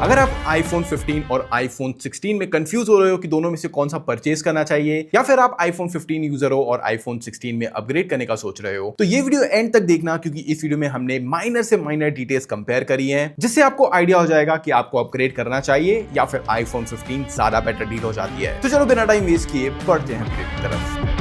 अगर आप iPhone 15 और iPhone 16 में कंफ्यूज हो रहे हो कि दोनों में से कौन सा परचेज करना चाहिए, या फिर आप iPhone 15 यूजर हो और iPhone 16 में अपग्रेड करने का सोच रहे हो, तो ये वीडियो एंड तक देखना, क्योंकि इस वीडियो में हमने माइनर से माइनर डिटेल्स कंपेयर करी हैं, जिससे आपको आइडिया हो जाएगा कि आपको अपग्रेड करना चाहिए या फिर iPhone 15 ज्यादा बेटर डील हो जाती है। तो चलो बिना टाइम वेस्ट किए बढ़ते हैं अपग्रेड की तरफ।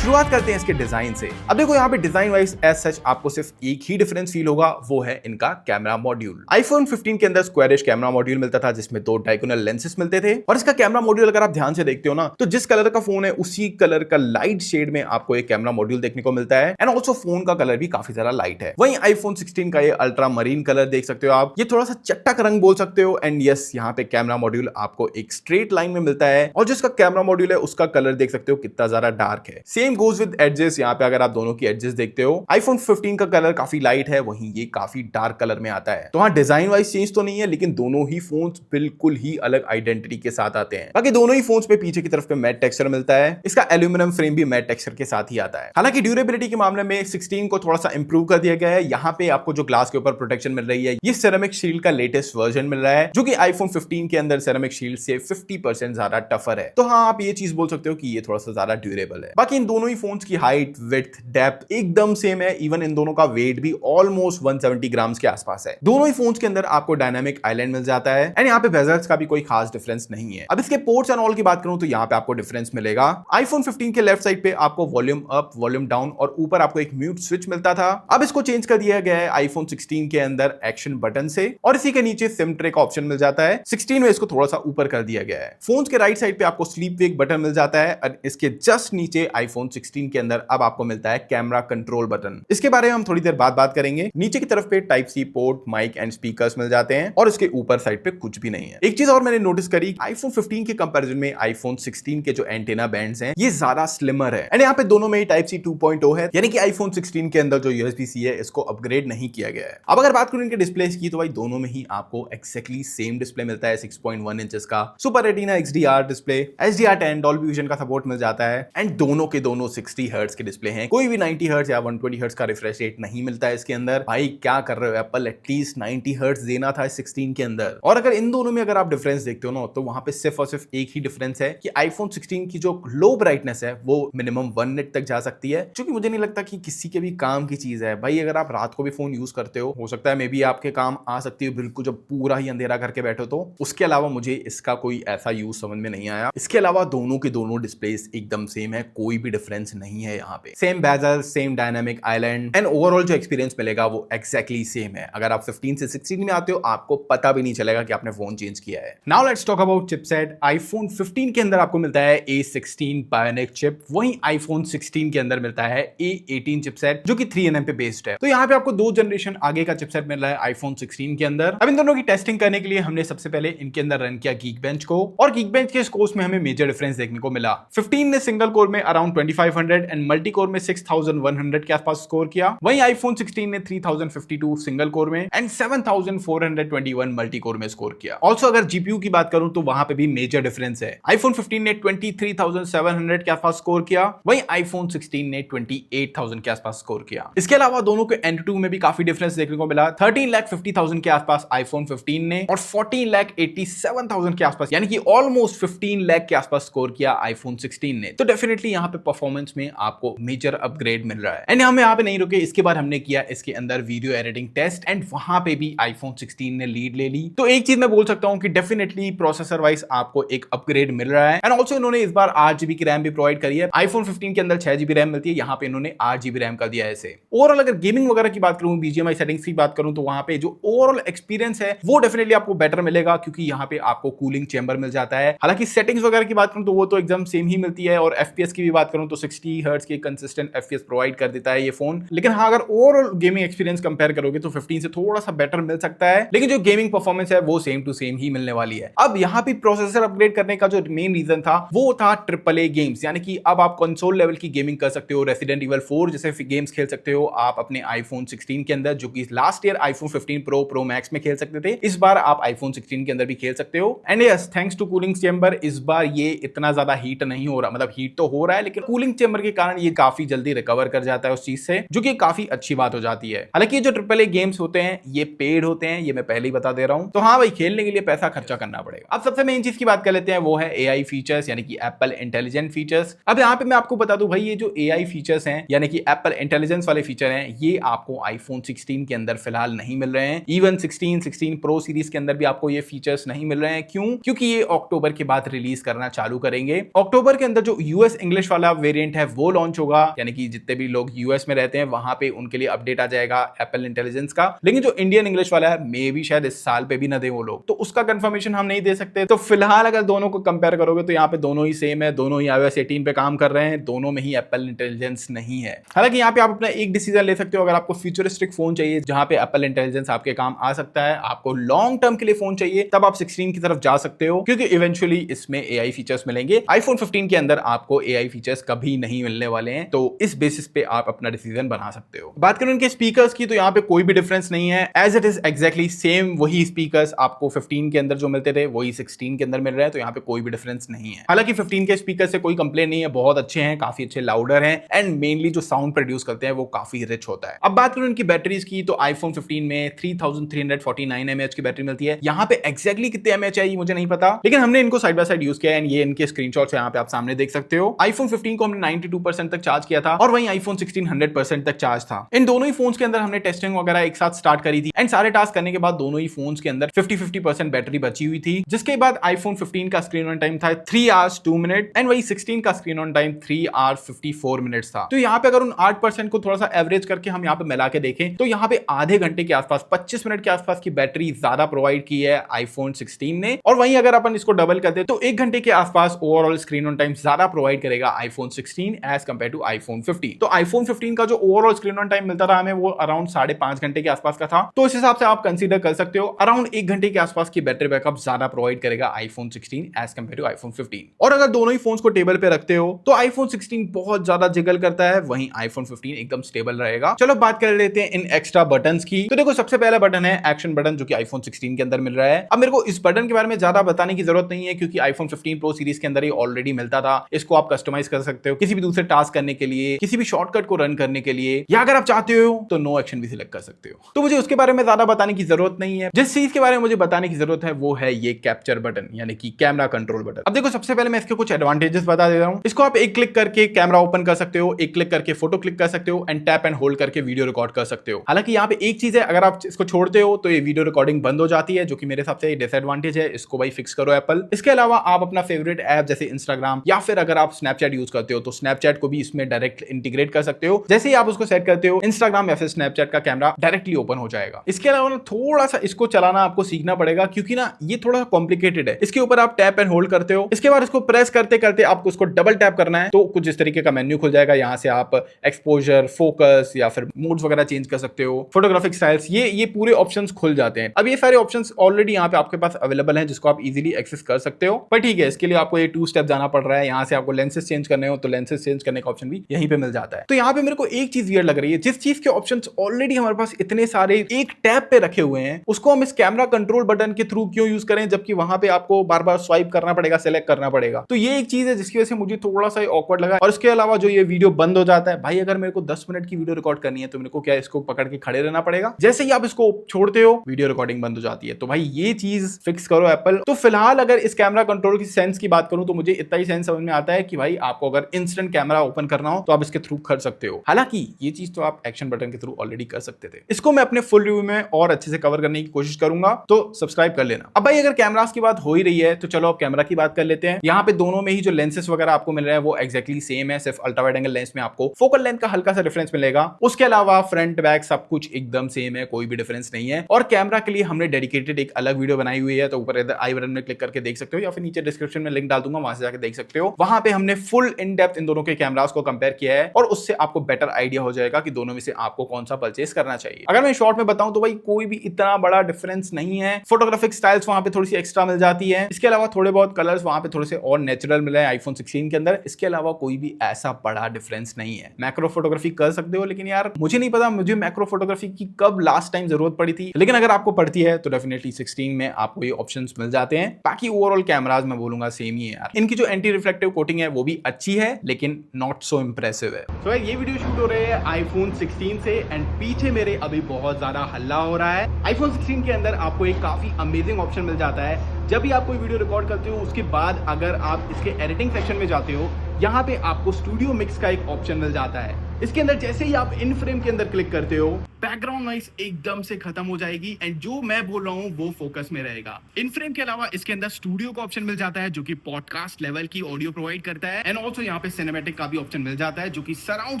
शुरुआत करते हैं इसके डिजाइन से। अब देखो यहाँ पे डिजाइन वाइज एज सच आपको सिर्फ एक ही डिफरेंस फील होगा, वो है इनका कैमरा मॉड्यूल। iPhone 15 के अंदर स्क्वायरिश कैमरा मॉड्यूल मिलता था, जिसमें 2 डायगोनल लेंसेस मिलते थे, और इसका कैमरा मॉड्यूल अगर आप ध्यान से देखते हो ना, तो जिस कलर का फोन है उसी कलर का लाइट शेड में आपको एक कैमरा मॉड्यूल देखने को मिलता है। एंड ऑल्सो फोन का कलर भी काफी ज्यादा लाइट है। वहीं iPhone 16 का ये अल्ट्रा मरीन कलर देख सकते हो आप, ये थोड़ा सा चट्टक रंग बोल सकते हो। एंड यस, यहाँ पे कैमरा मॉड्यूल आपको एक स्ट्रेट लाइन में मिलता है, और जिसका कैमरा मॉड्यूल है उसका कलर देख सकते हो कितना ज्यादा डार्क है। Same goes with edges. यहाँ पे अगर आप दोनों की एडजेस देखते हो, iPhone 15 का कलर काफी लाइट है, वहीं ये काफी डार्क कलर में आता है। तो हाँ, डिजाइन वाइज चेंज तो नहीं है, लेकिन दोनों ही फोन्स बिल्कुल ही अलग आइडेंटिटी के साथ आते हैं। बाकी दोनों ही फोन्स पे पीछे की तरफ पे मैट टेक्सचर मिलता है। इसका एल्यूमिनियम फ्रेम भी मैट टेक्सचर के साथ ही आता है। हालांकि ड्यूरेबिलिटी के मामले में 16 को थोड़ा सा इंप्रूव कर दिया गया है। यहाँ पे आपको जो ग्लास के ऊपर प्रोटेक्शन मिल रही है, ये सेरेमिक शील्ड का लेटेस्ट वर्जन मिल रहा है, जो कि iPhone 15 के अंदर सेरेमिक शील्ड से 50% ज्यादा टफर है। तो हाँ, आप ये चीज बोल सकते हो कि ये थोड़ा सा ज्यादा ड्यूरेबल है। बाकी इन दोनों ही फोन्स की हाइट, विड्थ, डेप्थ एकदम सेम है। इवन इन दोनों का वेट भी ऑलमोस्ट 170 ग्राम्स के आसपास है। दोनों ही फोन्स के अंदर आपको डायनामिक आइलैंड मिल जाता है, एंड यहाँ पे बेजल्स का भी कोई खास डिफरेंस नहीं है। अब इसके पोर्ट्स एंड ऑल की बात करूं तो यहाँ पे आपको डिफरेंस मिलेगा। iPhone 15 के लेफ्ट साइड पे आपको वॉल्यूम अप, वॉल्यूम डाउन और ऊपर आपको एक म्यूट स्विच मिलता था। अब इसको चेंज कर दिया गया है iPhone 16 के अंदर एक्शन बटन से, और इसी के नीचे सिम ट्रे का ऑप्शन मिल जाता है। 16 में इसको थोड़ा सा ऊपर कर दिया गया है। फोन्स के राइट साइड पे आपको स्लीप वेक बटन मिल जाता है, और इसके जस्ट नीचे iPhone 16 के अंदर अब आपको मिलता है कैमरा कंट्रोल बटन। इसके बारे में हम थोड़ी देर बाद बात करेंगे। नीचे की तरफ पे type C port, mic and speakers मिल जाते हैं, और इसके ऊपर साइड पे कुछ भी नहीं है। एक चीज और मैंने नोटिस करी, iPhone 15 के कंपैरिजन में iPhone 16 के जो एंटेना बैंड्स हैं ये ज्यादा स्लिमर है। एंड यहाँ पे दोनों में ही टाइप सी 2.0 है, यानी कि iPhone 16 के अंदर जो USB-C है इसको अपग्रेड नहीं किया गया है। अब अगर बात करूं इनके डिस्प्ले की, तो भाई दोनों में ही आपको एक्जैक्टली सेम डिस्प्ले मिलता है। 6.1 इंचेस का super retina XDR display, HDR10 Dolby vision का सपोर्ट मिल जाता है, एंड दोनों के दोनों 60 हर्ट्ज के डिस्प्ले हैं। कोई भी 90 हर्ट्ज या 120 हर्ट्ज का रिफ्रेश रेट नहीं मिलता है इसके अंदर। भाई क्या कर रहे हो एप्पल, एटलीस्ट 90 हर्ट्ज देना था 16 के अंदर। और अगर इन दोनों में अगर आप डिफरेंस देखते हो ना, तो वहां पे सिर्फ और सिर्फ एक ही डिफरेंस है कि iPhone 16 की जो लो ब्राइटनेस है वो मिनिमम 1 निट तक जा सकती है, जो कि मुझे नहीं लगता कि किसी के भी काम की चीज है। भाई अगर आप रात को भी फोन यूज करते हो सकता है मे बी आपके काम आ सकती है बिल्कुल जब पूरा ही अंधेरा करके बैठो तो। उसके अलावा मुझे इसका कोई ऐसा यूज समझ में नहीं आया। इसके अलावा दोनों के दोनों डिस्प्लेस एकदम सेम है, कोई भी डिफरेंस नहीं है यहाँ पे। Same bezel, same dynamic island, and overall जो एक्सपीरियंस मिलेगा वो एक्जैक्टली सेम है। अगर आप 15 से 16 में आते हो आपको पता भी नहीं चलेगा कि आपने फोन चेंज किया है। Now let's talk about chipset. iPhone 15 के अंदर आपको मिलता है A16 Bionic चिप, वहीं iPhone 16 के अंदर मिलता है A18 चिपसेट, जो कि 3nm पे बेस्ड है। तो यहाँ पे आपको 2 जनरेशन आगे का चिपसेट मिल रहा है iPhone 16 के अंदर। अब इन दोनों की टेस्टिंग करने के लिए हमने सबसे पहले इनके अंदर रन किया Geekbench को, और Geekbench के स्कोर्स में हमें मेजर डिफरेंस देखने को मिला। 15 ने सिंगल कोर में अराउंड 2500 एंड मल्टी कोर में 6100 के आसपास स्कोर किया। वहीं iPhone 16 ने 3052 सिंगल कोर में एंड 7421 मल्टी कोर में स्कोर किया। ऑल्सो अगर जीपीयू की बात करूं तो वहां पे भी मेजर डिफरेंस है। iPhone 15 ने 23700 के आसपास स्कोर किया, वहीं iPhone 16 ने 28000 के आसपास स्कोर किया। इसके अलावा दोनों के Antutu में भी काफी डिफरेंस देखने को मिला। 13,50,000 के आसपास iPhone 15 ने और 14,87,000 के आसपास, यानी कि ऑलमोस्ट 15 लाख के आसपास स्कोर किया iPhone 16 ने। तो डेफिनेटली यहाँ पे परफॉर्मेंस में आपको मेजर अपग्रेड मिल रहा है। एंड हम यहाँ पे नहीं रुके, इसके बाद हमने किया इसके अंदर वीडियो एडिटिंग टेस्ट, एंड वहां पे भी iPhone 16 ने लीड ले ली। तो एक चीज मैं बोल सकता हूं कि डेफिनेटली प्रोसेसर वाइज आपको एक अपग्रेड मिल रहा है। एंड ऑल्सो इन्होंने इस बार 8GB की रैम भी प्रोवाइड करी है। iPhone 15 के अंदर 6GB रैम मिलती है, यहाँ पे इन्होंने 8GB रैम कर दिया है इसे। ओवरऑल अगर गेमिंग वगैरह की बात करूं, BGMI सेटिंग्स की बात करूं, तो वहां पे जो ओवरऑल एक्सपीरियंस है वो डेफिनेटली आपको बेटर मिलेगा, क्योंकि यहाँ पे आपको कूलिंग चेंबर मिल जाता है। हालांकि सेटिंग्स वगैरह की बात करूं तो वो तो एकदम सेम ही मिलती है, और FPS की भी बात करूं तो 60 हर्ट्ज की कंसिस्टेंट FPS प्रोवाइड कर देता है ये फोन। लेकिन हाँ, अगर ओवरऑल गेमिंग एक्सपीरियंस कंपेयर करोगे तो 15 से थोड़ा सा बेटर मिल सकता है, लेकिन जो गेमिंग परफॉर्मेंस है वो सेम टू सेम ही मिलने वाली है। अब यहाँ पे प्रोसेसर अपग्रेड करने का जो मेन रीजन था वो था AAA गेम्स, यानी कि अब आप कंसोल लेवल की गेमिंग कर सकते हो। रेसिडेंट इविल 4 जैसे गेम्स खेल सकते हो आप अपने iPhone 16 के अंदर, जो कि last year iPhone 15 Pro Max में खेल सकते थे। इस बार आप iPhone 16 के अंदर भी खेल सकते हो। And yes, thanks to cooling chamber इस बार ये इतना ज्यादा हीट नहीं हो रहा, मतलब हीट तो हो रहा है लेकिन कूलिंग कूलिंग चेंबर के कारण ये काफी जल्दी रिकवर कर जाता है उस चीज से, जो कि काफी अच्छी बात हो जाती है। हालांकि जो ट्रिपल ए गेम्स होते हैं ये पेड होते हैं, ये मैं पहले ही बता दे रहा हूं, तो हाँ भाई खेलने के लिए पैसा खर्चा करना पड़ेगा। अब सबसे मेन चीज की बात कर लेते हैं, वो है एआई फीचर्स यानी कि एप्पल इंटेलिजेंट फीचर्स। अब यहाँ पे मैं आपको बता दूं भाई, ये जो एआई फीचर्स हैं यानी कि एप्पल इंटेलिजेंस वाले फीचर हैं, ये आपको आईफोन 16 के अंदर फिलहाल नहीं मिल रहे हैं। इवन 16 प्रो सीरीज के अंदर भी आपको ये फीचर्स नहीं मिल रहे हैं। क्यों? क्योंकि ये अक्टूबर के बाद रिलीज करना चालू करेंगे। अक्टूबर के अंदर जो यूएस इंग्लिश वाला वेरिएंट है वो लॉन्च होगा, यानी कि जितने भी लोग यूएस में रहते हैं वहां पे उनके लिए अपडेट आ जाएगा एप्पल इंटेलिजेंस का। लेकिन जो इंडियन इंग्लिश वाला है मे भी शायद इस साल पे भी ना दे वो लोग, तो उसका कंफर्मेशन हम नहीं दे सकते। तो फिलहाल अगर दोनों को कंपेयर करोगे तो यहाँ पे दोनों ही सेम है, दोनों ही iOS 18 पे काम कर रहे हैं, दोनों में ही एप्पल इंटेलिजेंस नहीं है। हालांकि यहाँ पे आप अपना एक डिसीजन ले सकते हो, अगर आपको फ्यूचरिस्टिक फोन चाहिए जहां पे एप्पल इंटेलिजेंस आपके काम आ सकता है, आपको लॉन्ग टर्म के लिए फोन चाहिए, तब आप 16 की तरफ जा सकते हो, क्योंकि इवेंचुअली इसमें एआई फीचर्स मिलेंगे। आईफोन 15 के अंदर आपको एआई फीचर्स कभी नहीं मिलने वाले हैं, तो इस बेसिस पे आप अपना डिसीजन बना सकते हो। बात करें इनके स्पीकर्स की, तो यहाँ पे कोई भी डिफरेंस नहीं है, as it is exactly same वही स्पीकर्स आपको 15 के अंदर जो मिलते थे वही 16 के अंदर मिल रहे हैं, तो यहाँ पे कोई भी डिफरेंस नहीं है। हालांकि 15 के स्पीकर से कोई कंप्लेन नहीं है, बहुत अच्छे हैं, काफी अच्छे लाउडर हैं, एंड मेनली जो साउंड प्रोड्यूस करते हैं वो काफी रिच होता है। अब बात करूं इनकी बैटरीज की, तो आईफोन 15 में 3349 mAh की बैटरी मिलती है। यहाँ पे एक्जैक्टली कितने mAh है ये मुझे नहीं पता, लेकिन हमने इनको साइड बाय साइड यूज किया है, ये इनके स्क्रीनशॉट्स यहाँ पे आप सामने देख सकते हो। आईफोन 15 को हमने 92% तक चार्ज किया था, और वहीं आईफोन 16 100% तक चार्ज था। इन दोनों ही फोन्स के अंदर हमने टेस्टिंग वगैरह एक साथ स्टार्ट करी थी, एंड सारे टास्क करने के बाद दोनों ही फोन्स के अंदर 50-50% बैटरी बची हुई थी, जिसके बाद आईफोन 15 का स्क्रीन ऑन टाइम था 3 hours 2 minutes, एंड वही 16 का screen on time 3 hours 54 minutes था। तो यहाँ पे अगर उन 8% को थोड़ा सा एवरेज करके हम यहाँ पे मिला के देखें, तो यहाँ पे आधे घंटे के आसपास 25 मिनट के आसपास की बैटरी ज्यादा प्रोवाइड की है आईफोन 16 ने, और वहीं अगर अपन इसको डबल करते तो 1 घंटे के आसपास ओवरऑल स्क्रीन ऑन टाइम ज्यादा प्रोवाइड करेगा iPhone 16 as compare to iPhone 15। तो आईफोन 15 का जो ओवरऑल स्क्रीन ऑन टाइम मिलता था हमें वो अराउंड 5.5 घंटे के आसपास का था, तो इस हिसाब से आप कंसीडर कर सकते हो अराउंड 1 घंटे के आसपास की बैटरी बैकअप ज्यादा प्रोवाइड करेगा iPhone 16 as compare to iPhone 15। और अगर दोनों ही फोन्स को टेबल पे रखते हो तो आईफोन 16 बहुत ज्यादा जिगल करता है, वहीं आईफोन 15 एकदम स्टेबल रहेगा। चलो बात कर लेते हैं इन एक्स्ट्रा बटन्स की। तो देखो सबसे पहला बटन है एक्शन बटन, जो कि आईफोन 16 के अंदर मिल रहा है। अब मेरे को इस बटन के बारे में ज्यादा बताने की जरूरत नहीं है, क्योंकि आईफोन 15 प्रो सीरीज के अंदर ही ऑलरेडी मिलता था। इसको आप कस्टमाइज कर सकते हो किसी भी दूसरे टास्क करने के लिए, किसी भी शॉर्टकट को रन करने के लिए, या अगर आप चाहते हो तो नो एक्शन भी सिलेक्ट कर सकते हो। तो मुझे उसके बारे में ज्यादा बताने की जरूरत नहीं है। जिस चीज के बारे में मुझे बताने की जरूरत है वो है ये कैप्चर बटन, यानी कि कैमरा कंट्रोल बटन। अब देखो सबसे पहले मैं इसके कुछ एडवांटेजेस बता दे रहा हूं। इसको आप एक क्लिक करके कैमरा ओपन कर सकते हो, एक क्लिक करके फोटो क्लिक कर सकते हो, एंड टैप एंड होल्ड करके वीडियो रिकॉर्ड कर सकते हो। हालांकि यहाँ पे एक चीज है, अगर आप इसको छोड़ते हो तो ये वीडियो रिकॉर्डिंग बंद हो जाती है, जो कि मेरे हिसाब से डिसएडवांटेज है। इसको भाई फिक्स करो एप्पल। इसके अलावा आप अपना फेवरेट ऐप जैसे इंस्टाग्राम या फिर अगर आप स्नैपचैट यूज करते हो तो स्नैपचैट को भी इसमें डायरेक्ट इंटीग्रेट कर सकते हो। जैसे ही आप उसको सेट करते हो इंस्टाग्राम या फिर स्नैपचैट का कैमरा डायरेक्टली ओपन हो जाएगा। इसके अलावा ना थोड़ा सा इसको चलाना आपको सीखना पड़ेगा, क्योंकि ना ये थोड़ा कॉम्प्लिकेटेड है। इसके ऊपर आप टैप एंड होल्ड करते हो, इसके बाद इसको प्रेस करते करते आपको इसको डबल टैप करना है, तो कुछ इस तरीके का मेन्यू खुल जाएगा। यहाँ से आप एक्सपोजर, फोकस या फिर मोड्स वगैरह चेंज कर सकते हो, फोटोग्राफिक स्टाइल्स, ये पूरे ऑप्शंस खुल जाते हैं। अब ये सारे ऑप्शंस ऑलरेडी यहाँ पे आपके पास अवेलेबल हैं, जिसको आप इजीली एक्सेस कर सकते हो। पर ठीक है, इसके लिए आपको ये 2 स्टेप जाना पड़ रहा है। यहाँ से आपको लेंसेज चेंज करने हो तो लेंसेज चेंज करने का ऑप्शन भी यहीं पे मिल जाता है। तो यहाँ पे मेरे को एक चीज वियर्ड लग रही है, जिस चीज के ऑप्शंस ऑलरेडी हमारे पास इतने सारे एक टैब पे रखे हुए हैं, उसको हम इस कैमरा कंट्रोल बटन के थ्रू क्यों यूज करें, जबकि वहां पे आपको बार बार स्वाइप करना पड़ेगा, सेलेक्ट करना पड़ेगा। तो ये एक चीज है जिसकी वजह से मुझे थोड़ा सा ऑकवर्ड लगा। और इसके अलावा जो ये वीडियो बंद हो जाता है, भाई अगर मेरे को 10 मिनट की वीडियो रिकॉर्ड करनी है तो मेरे को क्या इसको पकड़ के खड़े रहना पड़ेगा? जैसे ही आप इसको छोड़ते हो वीडियो रिकॉर्डिंग बंद हो जाती है। तो भाई ये चीज फिक्स करो एप्पल। तो फिलहाल अगर इस कैमरा कंट्रोल की सेंस की बात करूं तो मुझे इतना ही सेंस समझ में आता है कि भाई आपको अगर इंस्टेंट कैमरा ओपन करना हो तो आप इसके थ्रू कर सकते हो। हालांकि ये चीज तो आप एक्शन बटन के थ्रू ऑलरेडी कर सकते थे। इसको मैं अपने फुल रिव्यू में और अच्छे से कवर करने की कोशिश करूंगा, तो सब्सक्राइब कर लेना। अब भाई अगर कैमरास की बात हो ही रही है तो चलो अब कैमरा की बात कर लेते हैं। यहाँ पे दोनों में ही जो लेंसेस वगैरह आपको मिल रहे हैं वो एक्जैक्टली सेम है, सिर्फ अल्ट्रा वाइड एंगल लेंस में आपको फोकल लेंथ का हल्का सा डिफरेंस मिलेगा। उसके अलावा फ्रंट बैक सब कुछ एकदम सेम है, कोई भी डिफरेंस नहीं है। और कैमरा के लिए हमने डेडिकेटेड एक अलग वीडियो बनाई हुई है, तो ऊपर इधर आई बटन में क्लिक करके देख सकते हो, या फिर नीचे डिस्क्रिप्शन में लिंक डाल दूंगा, वहां से जाकर देख सकते हो। वहां पे हमने फुल इन डेप्थ इन दोनों के कैमरास को कंपेयर किया है, और उससे आपको बेटर आइडिया हो जाएगा कि दोनों में से आपको कौन सा परचेस करना चाहिए। अगर मैं शॉर्ट में बताऊं तो भाई कोई भी इतना बड़ा डिफरेंस नहीं है। फोटोग्राफिक स्टाइल्स वहां पे थोड़ी सी एक्स्ट्रा मिल जाती है, इसके अलावा थोड़े बहुत कलर्स वहां पे थोड़े से और नेचुरल मिले हैं आईफोन 16 के अंदर। इसके अलावा कोई भी ऐसा बड़ा डिफरेंस नहीं है। मैक्रो फोटोग्राफी कर सकते हो, लेकिन यार मुझे नहीं पता मुझे मैक्रो फोटोग्राफी की कब लास्ट टाइम जरूरत पड़ी थी, लेकिन अगर आपको पड़ती है तो डेफिनेटली 16 में आपको ये ऑप्शंस मिल जाते हैं। बाकी ओवरऑल कैमराज मैं बोलूंगा सेम ही है यार। इनकी जो एंटी रिफ्लेक्टिव कोटिंग है वो भी अच्छी है, लेकिन नॉट सो इम्प्रेसिव है। तो ये वीडियो शूट हो रही है आईफोन 16 से एंड पीछे मेरे अभी बहुत ज्यादा हल्ला हो रहा है। आईफोन 16 के अंदर आपको एक काफी अमेजिंग ऑप्शन मिल जाता है। जब भी आप कोई वीडियो रिकॉर्ड करते हो उसके बाद अगर आप इसके एडिटिंग सेक्शन में जाते हो, यहाँ पे आपको स्टूडियो मिक्स का एक ऑप्शन मिल जाता है। इसके अंदर जैसे ही आप इन फ्रेम के अंदर क्लिक करते हो, बैकग्राउंड नॉइस एकदम से खत्म हो जाएगी एंड जो मैं बोल रहा हूँ वो फोकस में रहेगा। इन फ्रेम के अलावा इसके अंदर स्टूडियो का ऑप्शन मिल जाता है जो कि पॉडकास्ट लेवल की ऑडियो प्रोवाइड करता है एंड ऑल्सो यहाँ पे सिनेमैटिक का भी ऑप्शन मिल जाता है जो कि सराउंड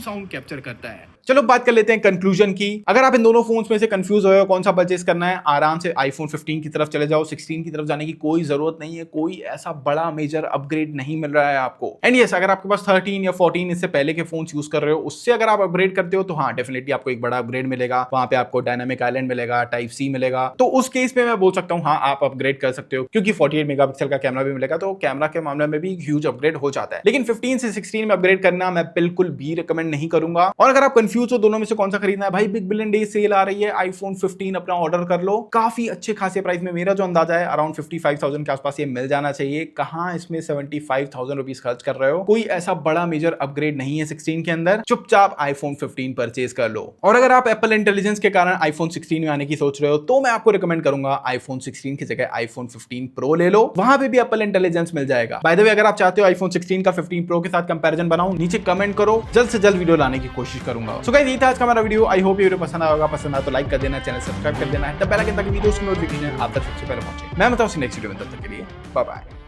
साउंड कैप्चर करता है। चलो बात कर लेते हैं कंक्लूजन की। अगर आप इन दोनों फोन्स में से कंफ्यूज हो कौन सा परचेज करना है, आराम से आईफोन 15 की तरफ चले जाओ। 16 की तरफ जाने की कोई जरूरत नहीं है, कोई ऐसा बड़ा मेजर अपग्रेड नहीं मिल रहा है आपको। एंड यस, अगर आपके पास 13 या 14 इससे पहले के फोन यूज कर रहे हो, उससे अगर आप अपग्रेड करते हो तो हाँ डेफिनेटली आपको एक बड़ा अपग्रेड मिलेगा। वहां पे आपको डायनामिक आइलैंड मिलेगा, टाइप सी मिलेगा। तो उस केस में मैं बोल सकता हूँ हाँ आप अपग्रेड कर सकते हो, क्योंकि 48 मेगापिक्सल का कैमरा भी मिलेगा, तो कैमरा के मामले में भी ह्यूज अपग्रेड हो जाता है। लेकिन 15 से 16 में अपग्रेड करना मैं बिल्कुल भी रिकमेंड नहीं करूंगा। और अगर आप कंफ्यूज हो दोनों में से कौन सा खरीदना है, भाई बिग बिलियन डे सेल आ रही है, आईफोन 15 अपना ऑर्डर कर लो। काफी अच्छे खासे प्राइस में, मेरा जो अंदाजा है अराउंड 55,000 के आसपास ये मिल जाना चाहिए। कहां इसमें 75,000 रुपीज खर्च कर रहे हो, कोई ऐसा बड़ा मेजर अपग्रेड नहीं है 16 के अंदर। चुपचाप आईफोन 15 परचेज कर लो। और अगर आप एप्पल इंटेलिजेंस के कारण आईफोन 16 में आने की सोच रहे हो तो मैं आपको रिकमेंड करूंगा आईफोन 16 की जगह आईफोन 15 प्रो ले लो, वहां पे भी एप्पल इंटेलिजेंस मिल जाएगा। बाय द वे, अगर आप चाहते हो आईफोन 16 का 15 प्रो के साथ कंपैरिजन बनाऊं, नीचे कमेंट करो, जल्द से जल्द वीडियो लाने की कोशिश करूंगा। सो गाइस, ये था आज का हमारा वीडियो। आई होप ये वीडियो पसंद आएगा। पसंद आया तो लाइक कर देना, चैनल सब्सक्राइब कर देना, तब बेल आइकन ताकि वीडियोस की नोटिफिकेशन आप तक सबसे पहले पहुंचे। मैं बताऊं नेक्स्ट वीडियो में, तब तक के लिए बाय बाय।